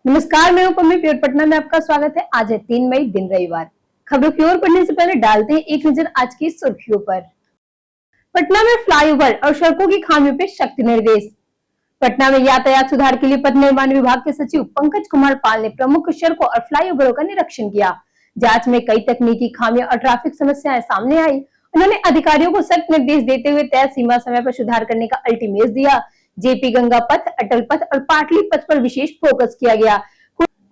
नमस्कार, मैं हूं पम्मी प्योर पटना में आपका स्वागत है। आज है 3 मई, दिन रविवार। खबरों की ओर बढ़ने से पहले डालते हैं एक नजर आज की सुर्खियों पर। पटना में फ्लाईओवर और सड़कों की खामियों पर सख्त निर्देश। पटना में यातायात सुधार के लिए पथ निर्माण विभाग के सचिव पंकज कुमार पाल ने प्रमुख सड़कों और फ्लाईओवरों का निरीक्षण किया। जांच में कई तकनीकी खामियां और ट्रैफिक समस्याएं सामने आई। उन्होंने अधिकारियों को सख्त निर्देश देते हुए तय सीमा समय पर सुधार करने का अल्टीमेट दिया। जेपी गंगा पथ, अटल पथ और पाटली पथ पर विशेष फोकस किया गया।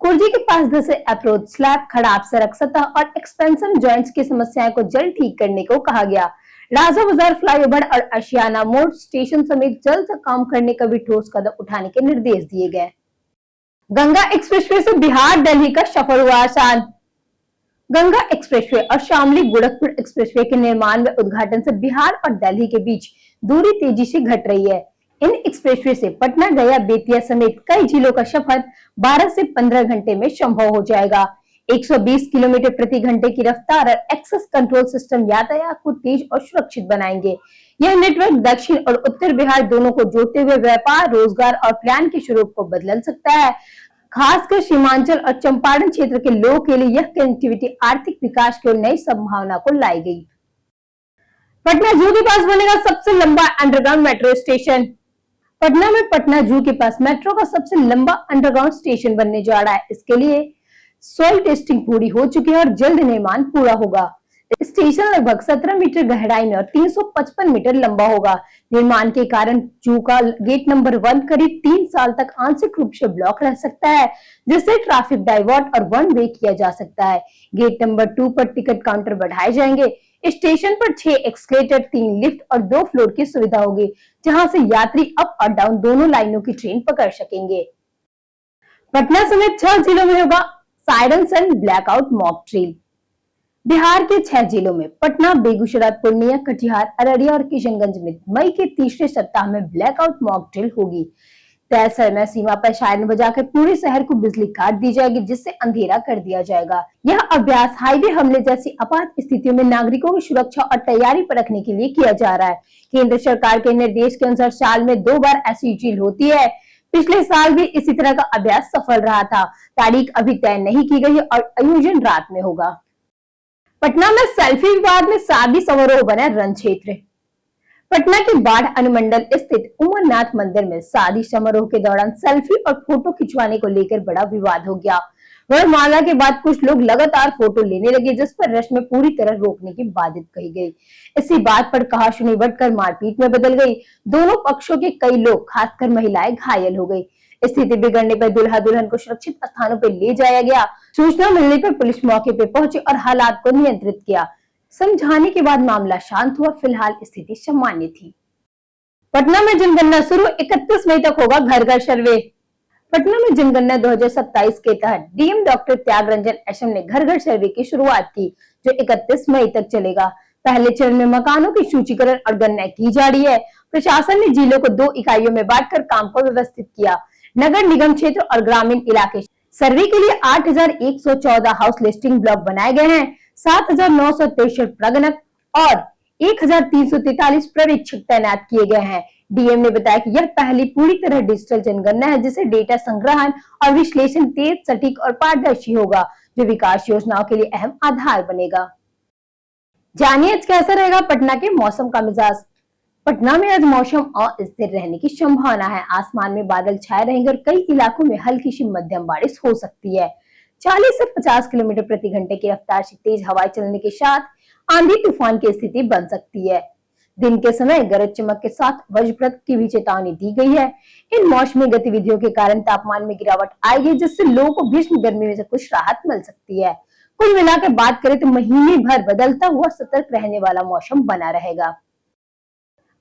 कुर्जी के पास धसे अप्रोच स्लैब, खराब सड़क सतह और एक्सपेंशन जॉइंट्स की समस्याओं को जल्द ठीक करने को कहा गया। राजा बाजार फ्लाईओवर और आशियाना मोड़ स्टेशन समेत जल्द काम करने का भी ठोस कदम उठाने के निर्देश दिए गए। गंगा एक्सप्रेसवे से बिहार दिल्ली का सफर हुआ आसान। गंगा एक्सप्रेसवे और शामली गोरखपुर एक्सप्रेसवे के निर्माण व उद्घाटन से बिहार और दिल्ली के बीच दूरी तेजी से घट रही है। इन एक्सप्रेसवे से पटना, गया, बेतिया समेत कई जिलों का सफर 12 से 15 घंटे में संभव हो जाएगा। 120 किलोमीटर प्रति घंटे की रफ्तार और एक्सेस कंट्रोल सिस्टम यातायात को तेज और सुरक्षित बनाएंगे। यह नेटवर्क दक्षिण और उत्तर बिहार दोनों को जोड़ते हुए व्यापार, रोजगार और पर्यटन के स्वरूप को बदल सकता है। खासकर सीमांचल और चंपारण क्षेत्र के लोगों के लिए यह कनेक्टिविटी आर्थिक विकास की नई संभावना को लाएगी। पटना जू के पास बनेगा सबसे लंबा अंडरग्राउंड मेट्रो स्टेशन। पटना में पटना जू के पास मेट्रो का सबसे लंबा अंडरग्राउंड स्टेशन बनने जा रहा है। इसके लिए सॉइल टेस्टिंग पूरी हो चुकी है और जल्द निर्माण पूरा होगा। स्टेशन लगभग 17 मीटर गहराई में और 355 मीटर लंबा होगा। निर्माण के कारण जू का गेट नंबर 1 करीब 3 साल तक आंशिक रूप से ब्लॉक रह सकता है, जिससे ट्रैफिक डाइवर्ट और वन वे किया जा सकता है। गेट नंबर 2 पर टिकट काउंटर बढ़ाए जाएंगे। स्टेशन पर 6 एक्सकेलेटर, 3 लिफ्ट और 2 फ्लोर की सुविधा होगी, जहां से यात्री अप और डाउन दोनों लाइनों की ट्रेन पकड़ सकेंगे। पटना समेत 6 जिलों में होगा सायरन सन ब्लैकआउट मॉक ड्रिल। बिहार के 6 जिलों में पटना, बेगूसराय, पूर्णिया, कटिहार, अररिया और किशनगंज में मई के तीसरे सप्ताह में ब्लैकआउट मॉक ड्रिल होगी। तय समय सीमा पर सायरन बजाकर पूरे शहर को बिजली काट दी जाएगी, जिससे अंधेरा कर दिया जाएगा। यह अभ्यास हाईवे हमले जैसी आपात स्थितियों में नागरिकों की सुरक्षा और तैयारी परखने के लिए किया जा रहा है। केंद्र सरकार के निर्देश के अनुसार साल में 2 बार ऐसी ड्रिल होती है। पिछले साल भी इसी तरह का अभ्यास सफल रहा था। तारीख अभी तय नहीं की गई और आयोजन रात में होगा। पटना में सेल्फी विवाद में शादी समारोह बना रण क्षेत्र। पटना के बाढ़ अनुमंडल स्थित उमरनाथ मंदिर में शादी समारोह के दौरान सेल्फी और फोटो खिंचवाने को लेकर बड़ा विवाद हो गया। वरमाला के बाद कुछ लोग लगातार फोटो लेने लगे, जिस पर रस्म पूरी तरह रोकने की बाधित कही गई। इसी बात पर कहासुनी बढ़कर मारपीट में बदल गई। दोनों पक्षों के कई लोग, खासकर महिलाएं, घायल हो गई। स्थिति बिगड़ने पर दूल्हा दुल्हन को सुरक्षित स्थानों पर ले जाया गया। सूचना मिलने पर पुलिस मौके पर पहुंची और हालात को नियंत्रित किया। समझाने के बाद मामला शांत हुआ। फिलहाल स्थिति सामान्य थी। पटना में जनगणना शुरू, 31 मई तक होगा घर घर सर्वे। पटना में जनगणना 2027 के तहत डीएम डॉक्टर त्यागरंजन एसएम ने घर घर सर्वे की शुरुआत की, जो 31 मई तक चलेगा। पहले चरण में मकानों की सूचीकरण और गणना की जा रही है। प्रशासन ने जिलों को 2 इकाइयों में बांटकर काम को व्यवस्थित किया। नगर निगम क्षेत्र और ग्रामीण इलाके सर्वे के लिए 8,114 हाउस लिस्टिंग ब्लॉक बनाए गए हैं। 7,963 प्रगणक और 1,343 पर्यवेक्षक तैनात किए गए हैं। डीएम ने बताया कि यह पहली पूरी तरह डिजिटल जनगणना है, जिसे डेटा संग्रहण और विश्लेषण तेज, सटीक और पारदर्शी होगा, जो विकास योजनाओं के लिए अहम आधार बनेगा। जानिए आज कैसा रहेगा पटना के मौसम का मिजाज। पटना में आज मौसम अस्थिर रहने की संभावना है। आसमान में बादल छाए रहेंगे और कई इलाकों में हल्की सी मध्यम बारिश हो सकती है। 40 से 50 किलोमीटर प्रति घंटे की रफ्तार से तेज हवाएं चलने के साथ आंधी तूफान की स्थिति बन सकती है। दिन के समय गरज चमक के साथ वज्रपात की भी चेतावनी दी गई है। इन मौसमी गतिविधियों के कारण तापमान में गिरावट आएगी, जिससे लोगों को भीषण गर्मी में से कुछ राहत मिल सकती है। कुल मिलाकर बात करें तो महीने भर बदलता हुआ सतर्क रहने वाला मौसम बना रहेगा।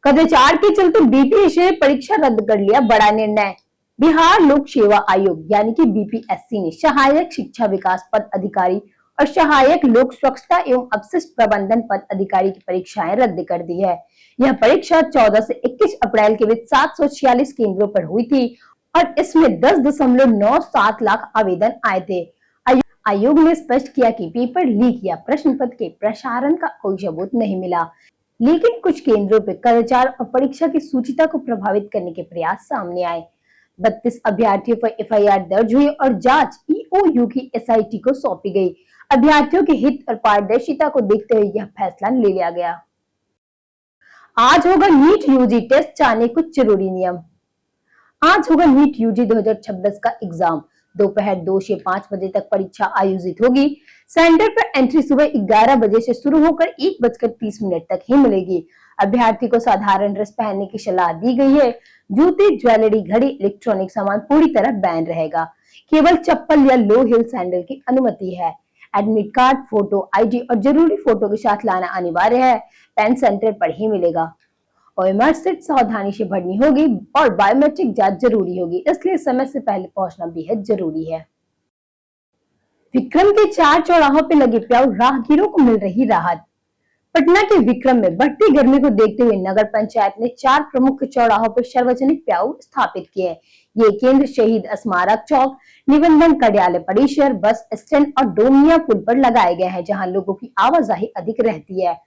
कदाचार के चलते बीपीएससी ने परीक्षा रद्द कर लिया, बड़ा निर्णय। बिहार लोक सेवा आयोग यानी कि बीपीएससी ने सहायक शिक्षा विकास पद अधिकारी और सहायक लोक स्वच्छता एवं अपशिष्ट प्रबंधन पद अधिकारी की परीक्षाएं रद्द कर दी है। यह परीक्षा 14 से 21 अप्रैल के बीच 746 केंद्रों पर हुई थी और इसमें 10.97 लाख आवेदन आए थे। आयोग ने स्पष्ट किया कि पेपर लीक या प्रश्न पत्र के प्रसारण का कोई सबूत नहीं मिला, लेकिन कुछ केंद्रों पर कदाचार और परीक्षा की शुचिता को प्रभावित करने के प्रयास सामने आए। 32 अभ्यर्थियों पर एफआईआर दर्ज हुई और जांच ईओयू की एसआईटी को सौंपी गई। अभ्यर्थियों के हित और पारदर्शिता को देखते हुए यह फैसला ले लिया गया। आज होगा नीट यूजी टेस्ट, जाने कुछ जरूरी नियम। आज होगा नीट यूजी 2026 का एग्जाम। दोपहर 2 से 5 बजे तक परीक्षा आयोजित होगी। सेंटर पर एंट्री सुबह 11 बजे से शुरू होकर 1:30 तक ही मिलेगी। अभ्यर्थी को साधारण ड्रेस पहनने की सलाह दी गई है। जूते, ज्वेलरी, घड़ी, इलेक्ट्रॉनिक सामान पूरी तरह बैन रहेगा। केवल चप्पल या लो हिल सैंडल की अनुमति है। एडमिट कार्ड, फोटो, आईडी और जरूरी फोटो के साथ लाना अनिवार्य है। पेन सेंटर पर ही मिलेगा। ओएमआर सीट सावधानी से भरनी होगी और बायोमेट्रिक जांच जरूरी होगी, इसलिए समय से पहले पहुंचना बेहद जरूरी है। विक्रम के 4 चौराहों पे लगे प्याऊ, राहगीरों को मिल रही राहत। पटना के विक्रम में बढ़ती गर्मी को देखते हुए नगर पंचायत ने 4 प्रमुख चौराहों पर सार्वजनिक प्याऊ स्थापित किए। ये केंद्र शहीद स्मारक चौक, निबंधन कार्यालय परिसर, बस स्टैंड और डोमिया पुल पर लगाए गए हैं, जहां लोगों की आवाजाही अधिक रहती है।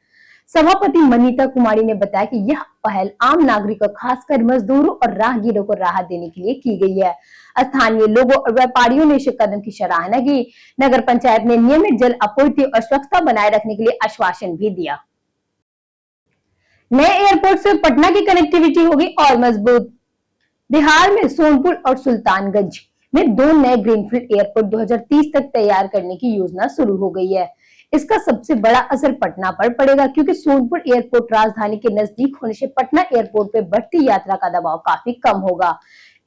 सभापति मनीता कुमारी ने बताया कि यह पहल आम नागरिकों, खासकर मजदूरों और राहगीरों को राहत देने के लिए की गई है। स्थानीय लोगों और व्यापारियों ने इस कदम की सराहना की। नगर पंचायत ने नियमित जल आपूर्ति और स्वच्छता बनाए रखने के लिए आश्वासन भी दिया। नए एयरपोर्ट से पटना की कनेक्टिविटी होगी और मजबूत। बिहार में सोनपुर और सुल्तानगंज में 2 नए ग्रीनफील्ड एयरपोर्ट 2030 तक तैयार करने की योजना शुरू हो गई है। इसका सबसे बड़ा असर पटना पर पड़ेगा, क्योंकि सोनपुर एयरपोर्ट राजधानी के नजदीक होने से पटना एयरपोर्ट पर बढ़ती यात्रा का दबाव काफी कम होगा।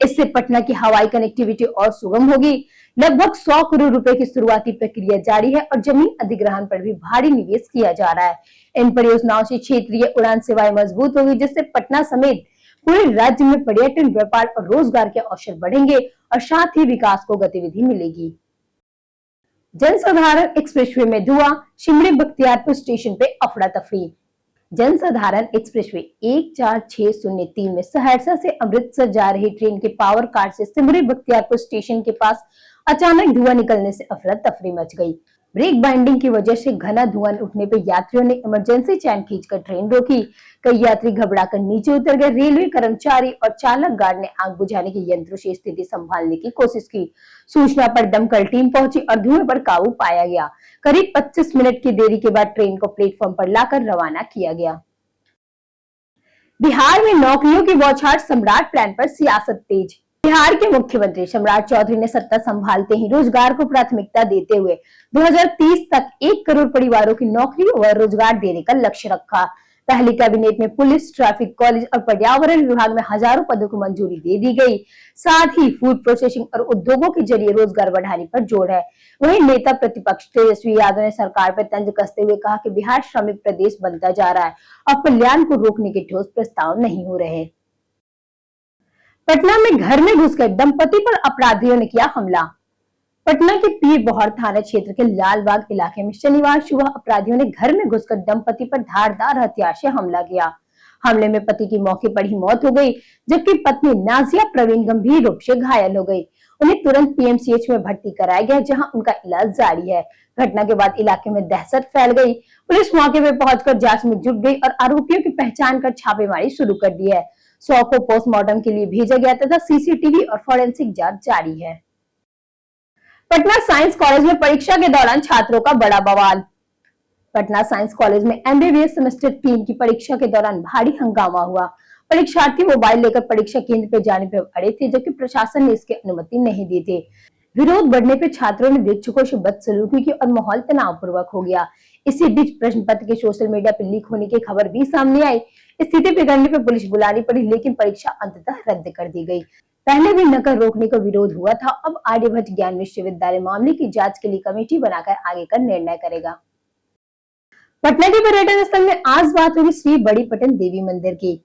इससे पटना की हवाई कनेक्टिविटी और सुगम होगी। लगभग 100 करोड़ रुपए की शुरुआती प्रक्रिया जारी है और जमीन अधिग्रहण पर भी भारी निवेश किया जा रहा है। इन परियोजनाओं से क्षेत्रीय उड़ान सेवाएं मजबूत होगी, जिससे पटना समेत पूरे राज्य में पर्यटन, व्यापार और रोजगार के अवसर बढ़ेंगे और साथ ही विकास को गतिविधि मिलेगी। जनसाधारण एक्सप्रेसवे में धुआं, शिमरी बख्तियारपुर स्टेशन पे अफरा तफरी। जनसाधारण एक्सप्रेसवे 14603 में सहरसा से अमृतसर जा रही ट्रेन के पावर कार से सिमरी बख्तियारपुर स्टेशन के पास अचानक धुआं निकलने से अफरा तफरी मच गई। ब्रेक बाइंडिंग की वजह से घना धुआं उठने पर यात्रियों ने इमरजेंसी चैन खींचकर ट्रेन रोकी। कई यात्री घबराकर नीचे उतर गए। रेलवे कर्मचारी और चालक गार्ड ने आग बुझाने के यंत्रों से स्थिति संभालने की कोशिश की। सूचना पर दमकल टीम पहुंची और धुएं पर काबू पाया गया। करीब 25 मिनट की देरी के बाद ट्रेन को प्लेटफॉर्म पर लाकर रवाना किया गया। बिहार में नौकरियों की बौछार, सम्राट प्लान पर सियासत तेज। बिहार के मुख्यमंत्री सम्राट चौधरी ने सत्ता संभालते ही रोजगार को प्राथमिकता देते हुए 2030 तक 1 करोड़ परिवारों की नौकरी व रोजगार देने का लक्ष्य रखा। पहली कैबिनेट में पुलिस, ट्रैफिक, कॉलेज और पर्यावरण विभाग में हजारों पदों को मंजूरी दे दी गई। साथ ही फूड प्रोसेसिंग और उद्योगों के जरिए रोजगार बढ़ाने पर जोर है। वहीं नेता प्रतिपक्ष तेजस्वी यादव ने सरकार पर तंज कसते हुए कहा कि बिहार श्रमिक प्रदेश बनता जा रहा है और कल्याण को रोकने के ठोस प्रस्ताव नहीं हो रहे। पटना में घर में घुसकर दंपति पर अपराधियों ने किया हमला। पटना के पीर बहौर थाना क्षेत्र के लालबाग इलाके में शनिवार सुबह अपराधियों ने घर में घुसकर दंपति पर धारदार हथियार से हमला किया। हमले में पति की मौके पर ही मौत हो गई, जबकि पत्नी नाजिया प्रवीण गंभीर रूप से घायल हो गई। उन्हें तुरंत पीएमसीएच में भर्ती कराया गया, जहां उनका इलाज जारी है। घटना के बाद इलाके में दहशत फैल गई। पुलिस मौके पर पहुंचकर जांच में जुट गई और आरोपियों की पहचान कर छापेमारी शुरू कर दी है। 100 को पोस्टमार्टम के लिए भेजा गया तथा सीसीटीवी और फॉरेंसिक जांच जारी है। पटना साइंस कॉलेज में परीक्षा के दौरान छात्रों का बड़ा बवाल। पटना साइंस कॉलेज में एमबीबीएस सेमेस्टर 3 की परीक्षा के दौरान भारी हंगामा हुआ। परीक्षार्थी मोबाइल लेकर परीक्षा केंद्र पर जाने पर अड़े थे, जबकि प्रशासन ने इसकी अनुमति नहीं दी थी। विरोध बढ़ने पर छात्रों ने शिक्षकों से बदसलूकी की और माहौल तनावपूर्वक हो गया। इसी बीच प्रश्न पत्र के सोशल मीडिया पर लीक होने की खबर भी सामने आई। स्थिति बिगड़ने पर पुलिस बुलानी पड़ी, लेकिन परीक्षा अंततः रद्द कर दी गई। पहले भी नकल रोकने का विरोध हुआ था। अब आर्यभट्ट ज्ञान विश्वविद्यालय मामले की जांच के लिए कमेटी बनाकर आगे का निर्णय करेगा। पटना के पर्यटन स्थल में आज बात होगी श्री बड़ी पटन देवी मंदिर की।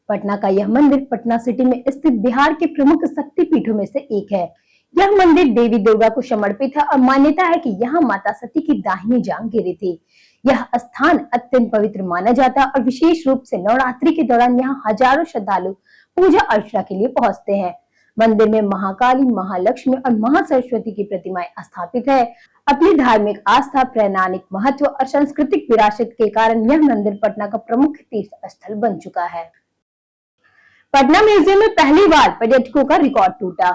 पटना का यह मंदिर पटना सिटी में स्थित बिहार के प्रमुख शक्तिपीठों में से एक है। यह मंदिर देवी दुर्गा को समर्पित है और मान्यता है कि यहाँ माता सती की दाहिनी जांघ गिरी थी। यह स्थान अत्यंत पवित्र माना जाता है और विशेष रूप से नवरात्रि के दौरान यहाँ हजारों श्रद्धालु पूजा अर्चना के लिए पहुंचते हैं। मंदिर में महाकाली, महालक्ष्मी और महासरस्वती की प्रतिमाएं स्थापित है। अपनी धार्मिक आस्था, पौराणिक महत्व और सांस्कृतिक विरासत के कारण यह मंदिर पटना का प्रमुख तीर्थ स्थल बन चुका है। पटना म्यूजियम में पहली बार पर्यटकों का रिकॉर्ड टूटा।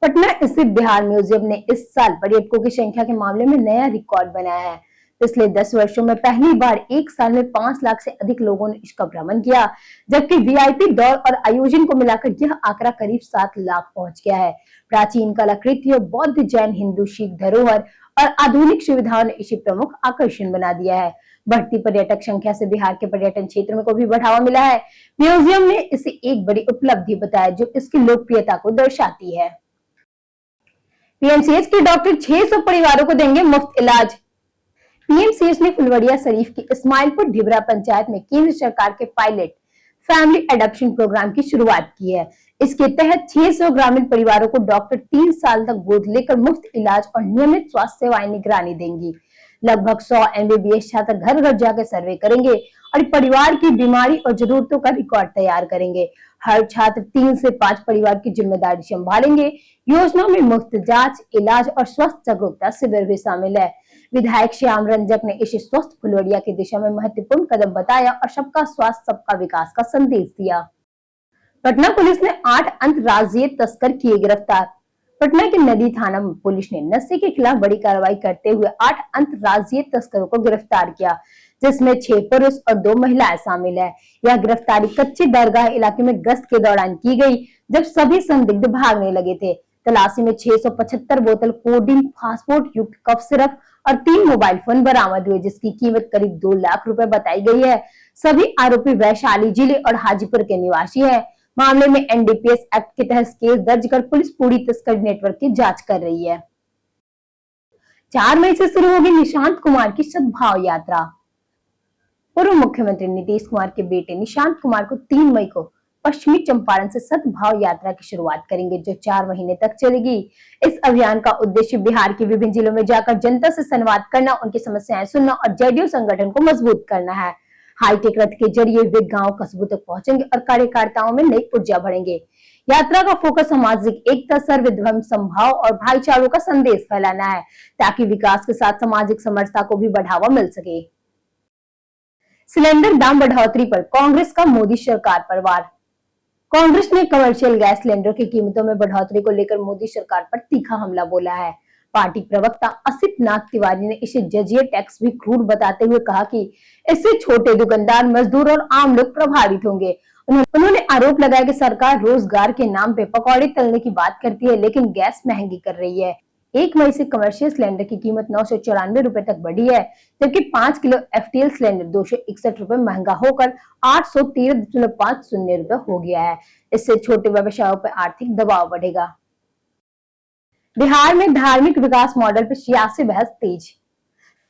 पटना स्थित बिहार म्यूजियम ने इस साल पर्यटकों की संख्या के मामले में नया रिकॉर्ड बनाया है। पिछले 10 वर्षों में पहली बार एक साल में 5 लाख से अधिक लोगों ने इसका भ्रमण किया, जबकि वीआईपी दौर और आयोजन को मिलाकर यह आंकड़ा करीब 7 लाख पहुंच गया है। प्राचीन कलाकृतियों, बौद्ध, जैन, हिंदू, सिख धरोहर और आधुनिक सुविधाओं ने इसे प्रमुख आकर्षण बना दिया है। बढ़ती पर्यटक संख्या से बिहार के पर्यटन क्षेत्र को भी बढ़ावा मिला है। म्यूजियम ने इसे एक बड़ी उपलब्धि बताया, जो इसकी लोकप्रियता को दर्शाती है। पीएमसीएच के डॉक्टर 600 परिवारों को देंगे मुफ्त इलाज। पीएमसीएच ने फुलवड़िया शरीफ की इस्माइलपुर ढिबरा पंचायत में केंद्र सरकार के पायलट फैमिली एडॉप्शन प्रोग्राम की शुरुआत की है। इसके तहत 600 ग्रामीण परिवारों को डॉक्टर 3 साल तक गोद लेकर मुफ्त इलाज और नियमित स्वास्थ्य सेवाएं निगरानी देंगी। लगभग 100 एमबीबीएस छात्र घर घर जाकर सर्वे करेंगे और परिवार की बीमारी और जरूरतों का रिकॉर्ड तैयार करेंगे। हर छात्र 3 से 5 परिवार की जिम्मेदारी संभालेंगे। योजना में मुफ्त जांच, इलाज और स्वास्थ्य जागरूकता शिविर भी शामिल है। विधायक श्याम रंजक ने इसे स्वस्थ फुलवड़िया की दिशा में महत्वपूर्ण कदम बताया और सबका स्वास्थ्य सबका विकास का संदेश दिया। पटना पुलिस ने 8 अंतर्राज्यीय तस्कर किए गिरफ्तार। पटना के नदी थाना पुलिस ने नशे के खिलाफ बड़ी कार्रवाई करते हुए 8 अंतर्राज्यीय तस्करों को गिरफ्तार किया, जिसमें 6 पुरुष और 2 महिलाएं शामिल है। यह गिरफ्तारी कच्ची दरगाह इलाके में गश्त के दौरान की गई, जब सभी संदिग्ध भागने लगे थे। तलाशी में 675 बोतल कोडीन, फास्फोर्ट युक्त कफ सिरप और 3 मोबाइल फोन बरामद हुए, जिसकी कीमत करीब 2 लाख रुपए बताई गई है। सभी आरोपी वैशाली जिले और हाजीपुर के निवासी हैं। मामले में एनडीपीएस एक्ट के तहत केस दर्ज कर पुलिस पूरी तस्करी नेटवर्क की जांच कर रही है। 4 मई से शुरू होगी निशांत कुमार की सद्भाव यात्रा। पूर्व मुख्यमंत्री नीतीश कुमार के बेटे निशांत कुमार को 3 मई को पश्चिमी चंपारण से सद्भाव यात्रा की शुरुआत करेंगे, जो 4 महीने तक चलेगी। इस अभियान का उद्देश्य बिहार के विभिन्न जिलों में जाकर जनता से संवाद करना, उनकी समस्याएं सुनना और जेडीयू संगठन को मजबूत करना है। हाईटेक रथ के जरिए वे गांव कस्बों तक पहुंचेंगे और कार्यकर्ताओं में नई ऊर्जा भरेंगे। यात्रा का फोकस सामाजिक एकता, सर्वधर्म समभाव और भाईचारों का संदेश फैलाना है, ताकि विकास के साथ सामाजिक समरसता को भी बढ़ावा मिल सके। सिलेंडर दाम बढ़ोतरी पर कांग्रेस का मोदी सरकार पर वार। कांग्रेस ने कमर्शियल गैस सिलेंडर की कीमतों में बढ़ोतरी को लेकर मोदी सरकार पर तीखा हमला बोला है। पार्टी प्रवक्ता असित नाथ तिवारी ने इसे जजिया टैक्स भी क्रूर बताते हुए कहा कि इससे छोटे दुकानदार, मजदूर और आम लोग प्रभावित होंगे। उन्होंने आरोप लगाया कि सरकार रोजगार के नाम पे पकौड़े तलने की बात करती है, लेकिन गैस महंगी कर रही है। 1 मई से कमर्शियल सिलेंडर की कीमत 994 रुपए तक बढ़ी है, जबकि 5 किलो एफटीएल सिलेंडर 261 रुपए महंगा होकर 813.50 रुपए हो गया है। इससे छोटे व्यवसायों पर आर्थिक दबाव बढ़ेगा। बिहार में धार्मिक विकास मॉडल पर सियासी बहस तेज।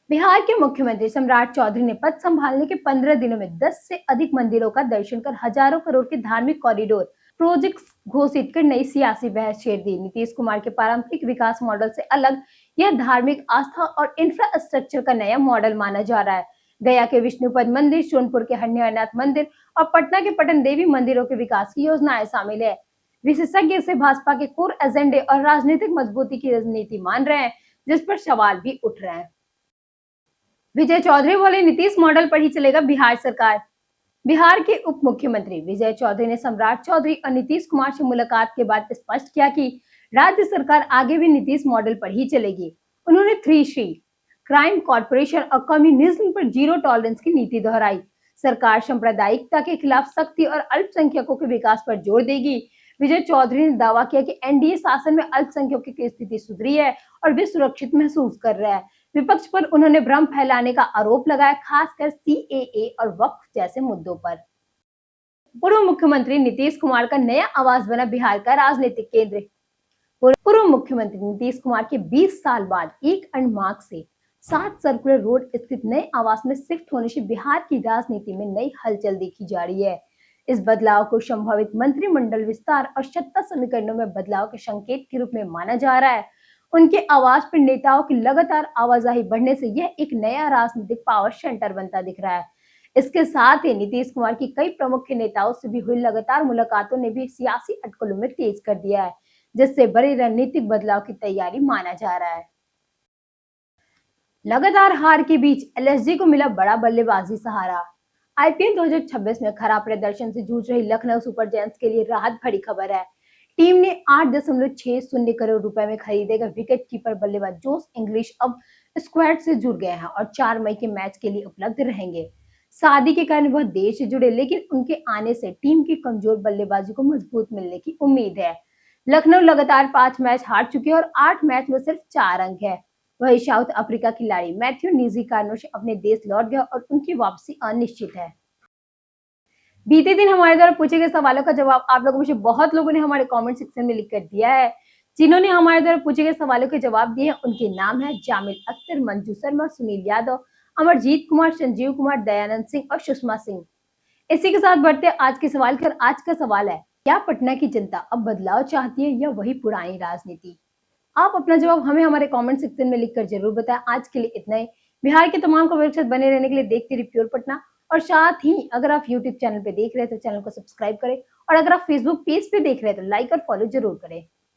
बिहार के मुख्यमंत्री सम्राट चौधरी ने पद संभालने के 15 दिनों में 10 से अधिक मंदिरों का दर्शन कर हजारों करोड़ के धार्मिक कॉरिडोर प्रोजेक्ट घोषित कर नई सियासी बहस छेड़ दी। नीतीश कुमार के पारंपरिक विकास मॉडल से अलग यह धार्मिक आस्था और इंफ्रास्ट्रक्चर का नया मॉडल माना जा रहा है। गया के विष्णुपद मंदिर, सोनपुर के हरिहरनाथ मंदिर और पटना के पटन देवी मंदिरों के विकास की योजनाएं शामिल है। विशेषज्ञ इसे भाजपा के कोर एजेंडे और राजनीतिक मजबूती की राजनीति मान रहे हैं, जिस पर सवाल भी उठ रहे हैं। विजय चौधरी बोले, नीतीश मॉडल पर ही चलेगा बिहार सरकार। बिहार के उप मुख्यमंत्री विजय चौधरी ने सम्राट चौधरी और नीतीश कुमार से मुलाकात के बाद स्पष्ट किया कि राज्य सरकार आगे भी नीतीश मॉडल पर ही चलेगी। उन्होंने 3C क्राइम, कॉर्पोरेशन और कम्युनिज्म पर जीरो टॉलरेंस की नीति दोहराई। सरकार सांप्रदायिकता के खिलाफ सख्ती और अल्पसंख्यकों के विकास पर जोर देगी। विजय चौधरी ने दावा किया कि एनडीए शासन में अल्पसंख्यकों की स्थिति सुधरी है और वे सुरक्षित महसूस कर रहे हैं। विपक्ष पर उन्होंने भ्रम फैलाने का आरोप लगाया, खासकर सीएए और वक्फ जैसे मुद्दों पर। पूर्व मुख्यमंत्री नीतीश कुमार का नया आवास बना बिहार का राजनीतिक केंद्र। पूर्व मुख्यमंत्री नीतीश कुमार के 20 साल बाद एक अनमार्क से 7 सर्कुलर रोड स्थित नए आवास में शिफ्ट होने से बिहार की राजनीति में नई हलचल देखी जा रही है। इस बदलाव को संभावित मंत्रिमंडल विस्तार और सत्ता समीकरणों में बदलाव के संकेत के रूप में माना जा रहा है। उनके आवास पर नेताओं की लगातार आवाजाही बढ़ने से यह एक नया राजनीतिक पावर सेंटर बनता दिख रहा है। इसके साथ ही नीतीश कुमार की कई प्रमुख नेताओं से भी हुई लगातार मुलाकातों ने भी सियासी अटकलों में तेज कर दिया है, जिससे बड़े रणनीतिक बदलाव की तैयारी माना जा रहा है। लगातार हार के बीच एलएसजी को मिला बड़ा बल्लेबाजी सहारा। आईपीएल 2026 में खराब प्रदर्शन से जूझ रही लखनऊ सुपर जायंट्स के लिए राहत भरी खबर है। टीम ने 8.60 करोड़ रुपए में खरीदेगा विकेट कीपर बल्लेबाज जोस इंग्लिश अब स्क्वाड से जुड़ गए हैं और 4 मई के मैच के लिए उपलब्ध रहेंगे। शादी के कारण वह देर से जुड़े, लेकिन उनके आने से टीम की कमजोर बल्लेबाजी को मजबूत मिलने की उम्मीद है। लखनऊ लगातार 5 मैच हार चुकी है और 8 मैच में सिर्फ 4 अंक है। वही साउथ अफ्रीका खिलाड़ी मैथ्यू निजी कारणों से अपने देश लौट गया और उनकी वापसी अनिश्चित है। बीते दिन हमारे द्वारा पूछे गए सवालों का जवाब आप लोगों में से बहुत लोगों ने हमारे कमेंट सेक्शन में लिख कर दिया है। जिन्होंने हमारे द्वारा पूछे गए सवालों के जवाब दिए हैं उनके नाम है जामिल अख्तर, मंजू शर्मा, सुनील यादव, अमरजीत कुमार, संजीव कुमार, दयानंद सिंह और सुषमा सिंह। इसी के साथ बढ़ते आज के सवाल कर आज का सवाल है, क्या पटना की जनता अब बदलाव चाहती है या वही पुरानी राजनीति? आप अपना जवाब हमें हमारे कमेंट सेक्शन में लिखकर जरूर बताएं। आज के लिए इतना ही। बिहार के तमाम खबरों के साथ बने रहने के लिए देखते रहिए प्योर पटना। और साथ ही अगर आप यूट्यूब चैनल पे देख रहे हैं तो चैनल को सब्सक्राइब करें और अगर आप फेसबुक पेज पे देख रहे हैं तो लाइक और फॉलो जरूर करें।